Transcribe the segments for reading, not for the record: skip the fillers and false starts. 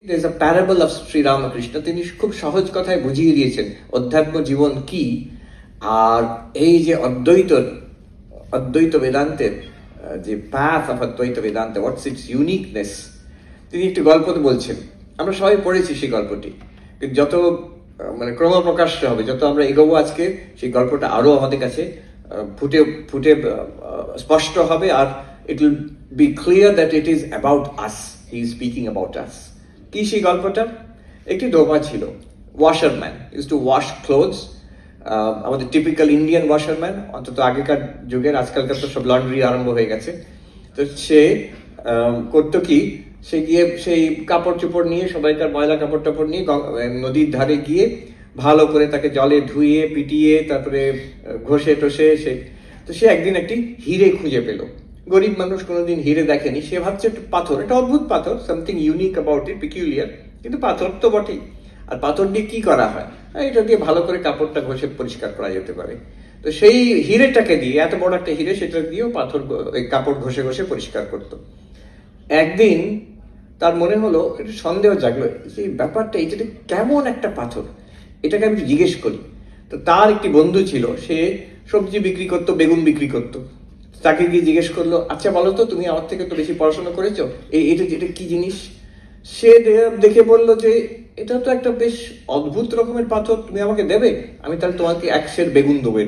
There is a parable of Sri Ramakrishna. তিনি খুব সহজ কথায় বুঝিয়ে দিয়েছেন অধ্যাত্ম জীবন কি আর এই যে অদ্বৈত বেদান্তের যে পাথ অফ অদ্বৈত বেদান্ত, হোয়াটস ইটস ইউনিকনেস। তিনি একটি গল্প বলছেন, আমরা সবাই পড়েছি সেই গল্পটি, কিন্তু যত ক্রমপ্রকাশ্য হবে, যত আমরা এগোবো আজকে সেই গল্পটা আরো আমাদের কাছে ফুটে ফুটে স্পষ্ট হবে, আর it will be clear that it is about us, he is speaking about us. কি সেই গল্পটা? একটি ধোপা ছিল, washerman, use to wash clothes, আমাদের টিপিক্যাল ইন্ডিয়ান ওয়াশারম্যান, অন্তত আগেকার যুগের, আজকালকার তো সব লন্ড্রি আরম্ভ হয়ে গেছে। তো সে করতো কি, সে গিয়ে সেই কাপড় চোপড় নিয়ে, সবাইকার ময়লা কাপড় টাপড় নিয়ে নদীর ধারে গিয়ে ভালো করে তাকে জলে ধুয়ে পিটিয়ে তারপরে ঘষে টষে তো সে একদিন একটি হিরে খুঁজে পেল। গরিব মানুষ কোনোদিন হিরে দেখেনি, সে ভাবছে একটা পাথর, এটা অদ্ভুত পাথর, something unique about it, peculiar, কিন্তু পাথর তো বটেই। আর পাথর দিয়ে কি করা হয়? এটা দিয়ে ভালো করে কাপড়টা ঘষে পরিষ্কার করা যেতে পারে। তো সেই হিরেটাকে দিয়ে, এত বড় একটা হিরে, সেটা দিয়েও পাথর কাপড় ঘষে ঘষে পরিষ্কার করত। একদিন তার মনে হলো, একটু সন্দেহ জাগলো, এই ব্যাপারটা, এটা কেমন একটা পাথর, এটাকে আমি জিজ্ঞেস করি। তো তার একটি বন্ধু ছিল, সে সবজি বিক্রি করতো, বেগুন বিক্রি করতো। তাকে গিয়ে জিজ্ঞেস করলো, আচ্ছা বলো তো, তুমি আমার থেকে তো বেশি পড়াশোনা করেছো, এটা কি জিনিস? সে দেখে বললো যে এটা তো একটা বেশ অদ্ভুত রকমের পাথর, তুমি আমাকে দেবে, আমি তাহলে তোমাকে 1 সের বেগুন দেবো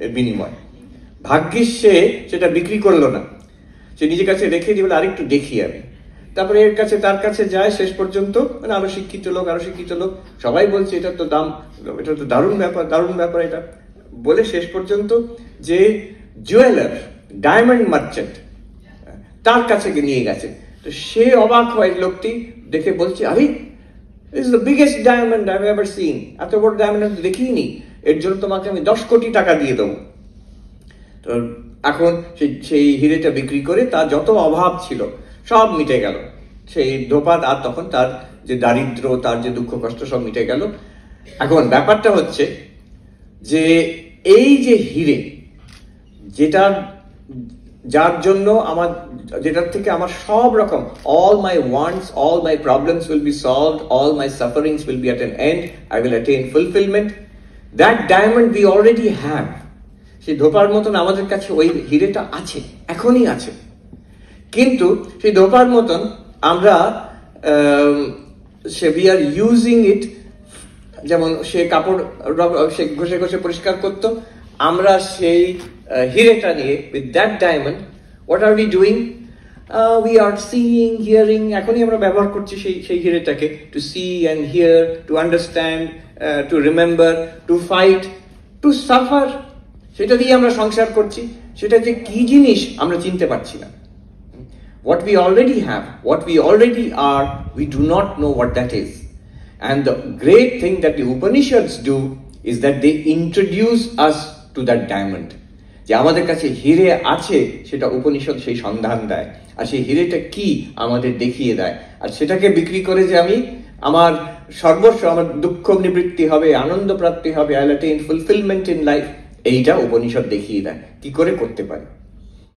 এর বিনিময়। ভাগ্যিস সে সেটা বিক্রি করলো না, সে নিজের কাছে রেখে দিয়ে বলে আরেকটু দেখি আমি। তারপরে তার কাছে যায়, শেষ পর্যন্ত আরো শিক্ষিত লোক সবাই বলছে এটা তো দারুণ ব্যাপার এটা বলে, শেষ পর্যন্ত যে জুয়েলার, ডায়মন্ড মার্চেন্ট, তার কাছে নিয়ে গেছে। তো সে অবাক হয়, লোকটি দেখে বলছে, আরে this is the biggest diamond I've ever seen, এত বড় ডায়মন্ড আমি দেখিনি, এর জন্য তোমাকে আমি 10 কোটি টাকা দিয়ে দেবো। তো এখন সেই হিরেটা বিক্রি করে তার যত অভাব ছিল সব মিটে গেল, সেই ধোপাত, আর তখন তার যে দারিদ্র, তার যে দুঃখ কষ্ট সব মিটে গেল। এখন ব্যাপারটা হচ্ছে যে এই যে হিরে, যার জন্য যেটার থেকে আমার সব রকম, all my wants, all my problems will be solved, all my sufferings will be at an end, I will attain fulfillment, that diamond we already have. সেই ধোপার মতন আমাদের কাছে ওই হিরেটা আছে, এখনই আছে। কিন্তু সেই ধোপার মতন আমরা we are using it, যেমন সে কাপড় সে ঘষে ঘষে পরিষ্কার করতো, আমরা সেই হিরেটা নিয়ে, with that diamond, what are we doing? We are seeing, hearing, এখনই আমরা ব্যবহার করছি সেই হিরেটাকে, to see and hear, to understand, to remember, to fight, to suffer। সেটা দিয়ে আমরা সংসার করছি, সেটা যে কি জিনিস আমরা চিনতে পারছি না। What we already have, what we already are, we do not know what that is. And the great thing that the Upanishads do is that they introduce us to that diamond. যে আমাদের কাছে হিরে আছে, সেটা উপনিষদ সেই সন্ধান দেয়, আর সেই হিরেটা কি আমাদের দেখিয়ে দেয়। আর সেটাকে বিক্রি করে যে আমি আমার সর্বস্ব, আমার দুঃখ নিবৃত্তি হবে, আনন্দ প্রাপ্তি হবে, I'll attain fulfillment in life, এইটা উপনিষদ দেখিয়ে দেয় কি করে করতে পারে।